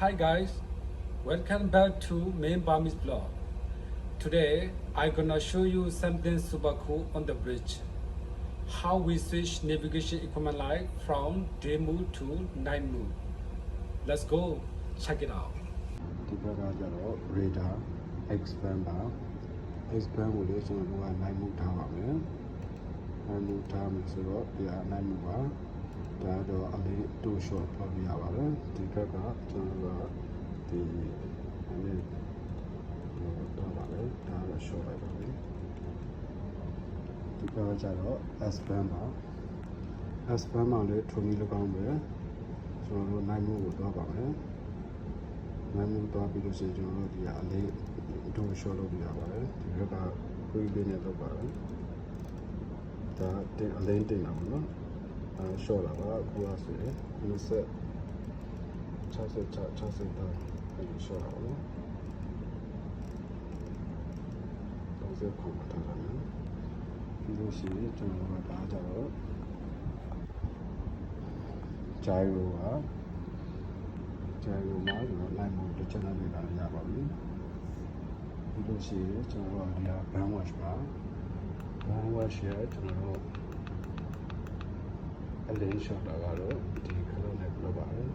Hi guys, welcome back to Main Burmese blog. Today I'm gonna show you something super cool on the bridge. How we switch navigation equipment light from day mode to night mode. Let's go check it out. ဒီဘက်ကကျတော့ radar expand ပါ expand ကိုလည်းကျွန်တော်တို့က night mode ထားပါမယ် night mode ထားမယ်ဆိုတော့ဒီက night mode ပါဒါတော့အလေးတူရှော့ထွက်ပြရပါတယ်ဒီဘက်ကကျွန်တော်တို့ကဒီအလေးတော့ပါလေဒါတော့ short လိုက်ပါမယ်ဒီဘက်ကကျတော့ expand ပါ expand မှာလည်းထုံပြီး၎င်းပဲကျွန်တော်တို့ night mode ကိုသွားပါမယ်နိုင်မှုတော့ပြီးလို့ရှိရင်ကျွန်တော်တို့ဒီအလေးဒုံရှော့လုပ်ပြရပါတယ်ဒီဘက်ကခွေးလေးနဲ့လုပ်ပါတယ်ဒါတင်အလင်းတင်တာပေါ့နော်ရှော့လာပါအခုကဆိုရင်60 60တော့ရှော့လာပါနော်30ခုမှထားတာနော်ပြီးလို့ရှိရင်ကျွန်တော်တို့ကဒါကြတော့ဂျိုင်ရိုကကျန်လို့မှာကျွန်တော်လိုက်မှုတစ်ချက်နဲ့နေတာရပါပြီဒီလိုရှိရင်ကျွန်တော်တို့ဒီက band wash ပါ band wash ရကျွန်တော်တို့အလင်း shot တာကတော့ဒီခလုံးနဲ့ပြပါတယ်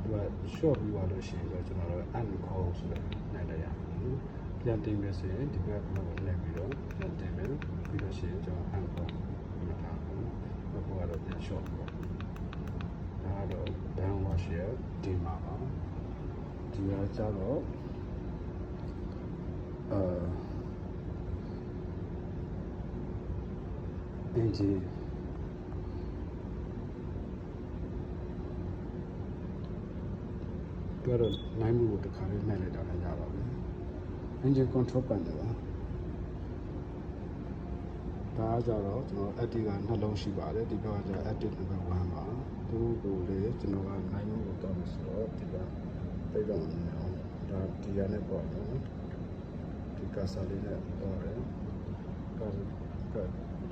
ဒီက shot ပြီးသွားလို့ရှိရင်ကျွန်တော်တို့ uncall ဆိုတဲ့နိုင်တယ်ရပါတယ်ပြန်တင်မယ်ဆိုရင်ဒီဘက်ကလည်းလိုက်ပြီးတော့ပြန်တင်မယ်ပြီးလို့ရှိရင်ကျွန်တော် uncall ပြတာပေါ့နော်အခုကတော့ပြန် shot ပေါ့ဒါတော့ band wash ရဒီမှာပါဒီကကျတော့အင်ဂျင်ကတော့နိုင်မှုကိုတစ်ခါလေးနှိုက်လိုက်တာလည်းရပါပြီအင်ဂျင် control panel ပါဒါကြတော့ကျွန်တော် active ကနှလုံးရှိပါတယ်ဒီဘက်ကကျ active number 1ပါသူ့ကိုလေကျွန်တော်ကနိုင်မှုကိုတောင်းဆိုတော့ဒီကပိတ်တော့နေအောင်ဒါဒီရနဲ့ပေါ့နော်ဒီကာစာလေးနဲ့ပေါ့တယ်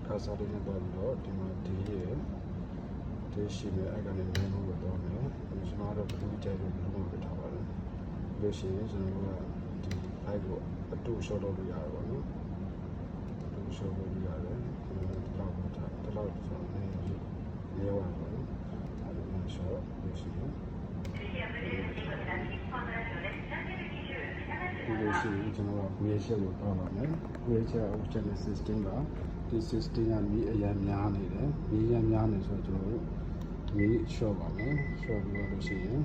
ကာစာလေးနဲ့ပေါ့တော့ဒီမှာဒီရဲ့ဒီရှိမဲ့အဲ့ကနေနိုင်မှုကိုတောင်းမယ်ကျွန်တော်တော့ဘလူးကြိုက်လို့ဘလူးကိုထားပါတယ်လို့ရှိရင်ကျွန်တော်ကဒီ live ကိုအတူရှော့လုပ်လို့ရတယ်ပေါ့နော်ရှော့လို့ရတယ်ဒီလောက်ကျွန်တော်နေရပါတော့အဲ့ဒါရှော့လို့ရှိရင်ဒီလိုရှိရင်ကျွန်တော်ကဝေးချက်ကိုတောင်းပါမယ်ဝေးချက်ကို channel system ကဒီ system ကမီးအရင်များနေတယ်မီးရများနေဆိုတော့ကျွန်တော်တို့မီး short ပါမယ် short ပြီးလို့ရှိရင်